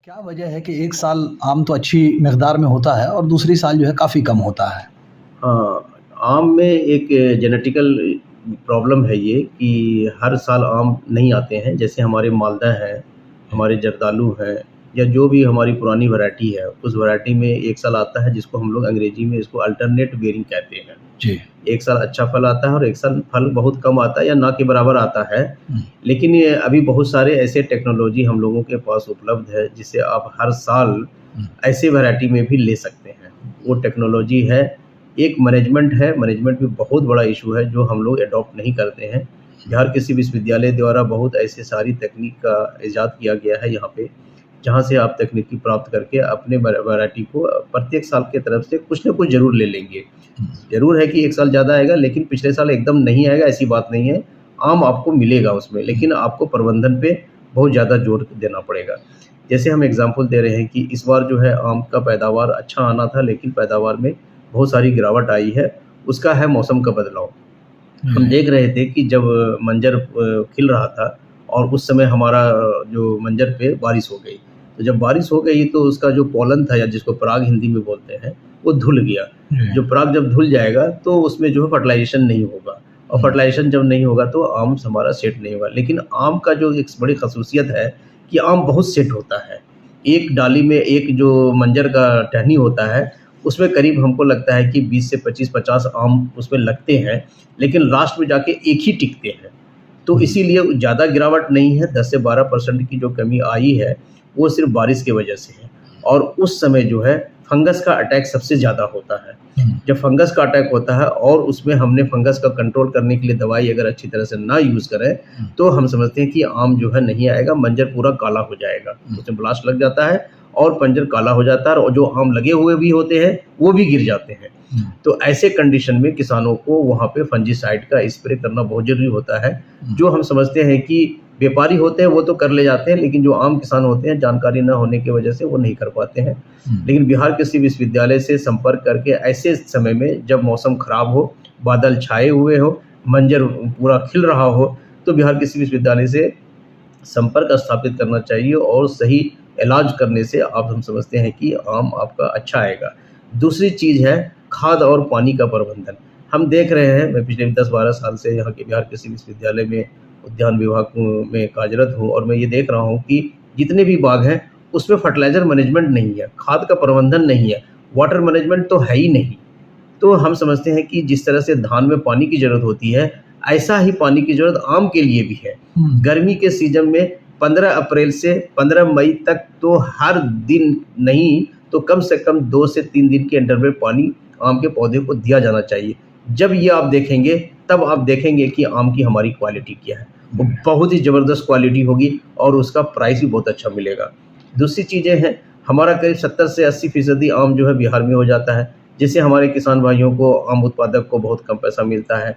क्या वजह है कि एक साल आम तो अच्छी मिकदार में होता है और दूसरी साल जो है काफ़ी कम होता है? हाँ, आम में एक जेनेटिकल प्रॉब्लम है ये कि हर साल आम नहीं आते हैं। जैसे हमारे मालदा है, हमारे जर्दालू हैं या जो भी हमारी पुरानी वैरायटी है, उस वैरायटी में एक साल आता है जिसको हम लोग अंग्रेजी में इसको अल्टरनेट बेयरिंग कहते हैं। जी। एक साल अच्छा फल आता है और एक साल फल बहुत कम आता है या ना के बराबर आता है। हुँ, लेकिन ये अभी बहुत सारे ऐसे टेक्नोलॉजी हम लोगों के पास उपलब्ध है, जिससे आप हर साल हुँ, ऐसी वैरायटी में भी ले सकते हैं। वो टेक्नोलॉजी है, एक मैनेजमेंट है, मैनेजमेंट भी बहुत बड़ा इश्यू है जो हम लोग अडॉप्ट नहीं करते हैं। बिहार कृषि विश्वविद्यालय द्वारा बहुत ऐसे सारी तकनीक का इजाद किया गया है यहाँ पे, जहाँ से आप तकनीकी प्राप्त करके अपने वैरायटी को प्रत्येक साल की तरफ से कुछ न कुछ ज़रूर ले लेंगे। हुँ, ज़रूर है कि एक साल ज़्यादा आएगा लेकिन पिछले साल एकदम नहीं आएगा ऐसी बात नहीं है। आम आपको मिलेगा उसमें, हुँ, लेकिन आपको प्रबंधन पे बहुत ज़्यादा ज़ोर देना पड़ेगा। जैसे हम एग्ज़ाम्पल दे रहे हैं कि इस बार जो है आम का पैदावार अच्छा आना था, लेकिन पैदावार में बहुत सारी गिरावट आई है, उसका है मौसम का बदलाव। हम जी, देख रहे थे कि जब मंजर खिल रहा था और उस समय हमारा जो मंजर पे बारिश हो गई। तो जब बारिश हो गई तो उसका जो पॉलन था या जिसको पराग हिंदी में बोलते हैं, वो धुल गया। जी, जो पराग जब धुल जाएगा तो उसमें जो है फर्टिलाइज़ेशन नहीं होगा और हुँ, फर्टिलाइज़ेशन जब नहीं होगा तो आम हमारा सेट नहीं होगा। लेकिन आम का जो एक बड़ी ख़ासियत है कि आम बहुत सेट होता है। एक डाली में एक जो मंजर का टहनी होता है, उसमें करीब हमको लगता है कि 20 से 25-50 आम उसमें लगते हैं, लेकिन लास्ट में जाके एक ही टिकते हैं। तो हुँ, इसीलिए ज़्यादा गिरावट नहीं है, 10 से 12% की जो कमी आई है, वो सिर्फ़ बारिश की वजह से है। और उस समय जो है फंगस का अटैक सबसे ज़्यादा होता है। हुँ, जब फंगस का अटैक होता है और उसमें हमने फंगस का कंट्रोल करने के लिए दवाई अगर अच्छी तरह से ना यूज़ करें, हुँ, तो हम समझते हैं कि आम जो है नहीं आएगा, मंजर पूरा काला हो जाएगा। हुँ, उसमें ब्लास्ट लग जाता है और पंजर काला हो जाता है और जो आम लगे हुए भी होते हैं, वो भी गिर जाते हैं। हुँ, तो ऐसे कंडीशन में किसानों को वहाँ पे फंजीसाइड का स्प्रे करना बहुत ज़रूरी होता है। हुँ, जो हम समझते हैं कि व्यापारी होते हैं वो तो कर ले जाते हैं, लेकिन जो आम किसान होते हैं जानकारी ना होने की वजह से वो नहीं कर पाते हैं। हुँ, लेकिन बिहार कृषि विश्वविद्यालय से संपर्क करके ऐसे समय में जब मौसम खराब हो, बादल छाए हुए हों, मंजर पूरा खिल रहा हो, तो बिहार कृषि विश्वविद्यालय से संपर्क स्थापित करना चाहिए और सही इलाज करने से आप हम समझते हैं कि आम आपका अच्छा आएगा। दूसरी चीज़ है खाद और पानी का प्रबंधन। हम देख रहे हैं, मैं पिछले 10-12 साल से यहाँ के बिहार कृषि विश्वविद्यालय में उद्यान विभाग में कार्यरत हूँ और मैं ये देख रहा हूँ कि जितने भी बाग हैं, उसमें फर्टिलाइज़र मैनेजमेंट नहीं है, खाद का प्रबंधन नहीं है, वाटर मैनेजमेंट तो है ही नहीं। तो हम समझते हैं कि जिस तरह से धान में पानी की ज़रूरत होती है, ऐसा ही पानी की ज़रूरत आम के लिए भी है। हुँ, गर्मी के सीज़न में 15 अप्रैल से 15 मई तक तो हर दिन नहीं, तो कम से कम 2 से 3 दिन के इंटरवल पानी आम के पौधे को दिया जाना चाहिए। जब ये आप देखेंगे, तब आप देखेंगे कि आम की हमारी क्वालिटी क्या है। वो जी, बहुत ही ज़बरदस्त क्वालिटी होगी और उसका प्राइस भी बहुत अच्छा मिलेगा। दूसरी चीज़ें हैं, हमारा करीब 70 से 80% आम जो है बिहार में हो जाता है। जिससे हमारे किसान भाइयों को, आम उत्पादक को बहुत कम पैसा मिलता है।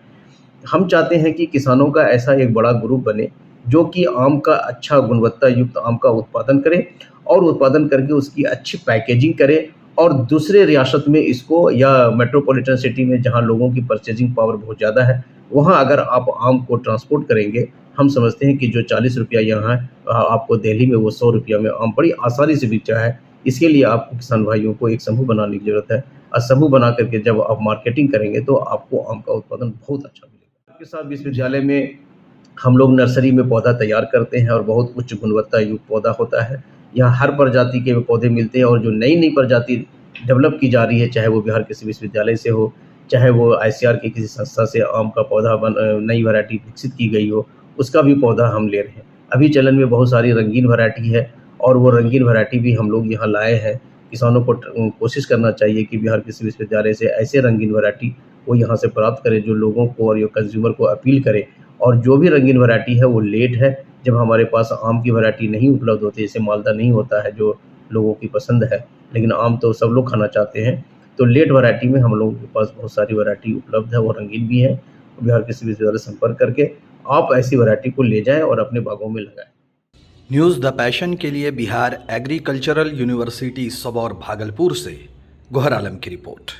हम चाहते हैं कि किसानों का ऐसा एक बड़ा ग्रुप बने, जो कि आम का अच्छा गुणवत्ता युक्त आम का उत्पादन करे और उत्पादन करके उसकी अच्छी पैकेजिंग करे और दूसरे रियासत में इसको या मेट्रोपॉलिटन सिटी में जहाँ लोगों की परचेजिंग पावर बहुत ज़्यादा है, वहाँ अगर आप आम को ट्रांसपोर्ट करेंगे, हम समझते हैं कि जो ₹40 यहाँ है आपको दिल्ली में वो ₹100 में आम बड़ी आसानी से बिक जाए। इसके लिए आपको किसान भाइयों को एक समूह बनाने की ज़रूरत है। समूह बना करके जब आप मार्केटिंग करेंगे तो आपको आम का उत्पादन बहुत अच्छा मिलेगा। आपके साथ जी, विश्वविद्यालय में हम लोग नर्सरी में पौधा तैयार करते हैं और बहुत उच्च गुणवत्ता युक्त पौधा होता है। यहाँ हर प्रजाति के पौधे मिलते हैं और जो नई-नई प्रजाति डेवलप की जा रही है, चाहे वो बिहार कृषि विश्वविद्यालय से हो, चाहे वो आईसीआर की किसी संस्था से आम का पौधा नई वैरायटी विकसित की गई हो, उसका भी पौधा हम ले रहे हैं। अभी चलन में बहुत सारी रंगीन वैरायटी है और वो रंगीन वैरायटी भी हम लोग यहाँ लाए हैं। किसानों को कोशिश करना चाहिए कि बिहार कृषि विश्वविद्यालय से ऐसे रंगीन वैरायटी वो यहाँ से प्राप्त करें जो लोगों को और ये कंज्यूमर को अपील करे और जो भी रंगीन वैरायटी है वो लेट है। जब हमारे पास आम की वैरायटी नहीं उपलब्ध होती, जैसे मालदा नहीं होता है जो लोगों की पसंद है, लेकिन आम तो सब लोग खाना चाहते हैं। तो लेट वैरायटी में हम लोगों के पास बहुत सारी वैरायटी उपलब्ध है, वो रंगीन भी है। बिहार कृषि विश्वविद्यालय से संपर्क करके आप ऐसी वैरायटी को ले जाएँ और अपने बागों में लगाएँ। न्यूज़ द पैशन के लिए बिहार एग्रीकल्चरल यूनिवर्सिटी सबौर भागलपुर से गोहर आलम की रिपोर्ट।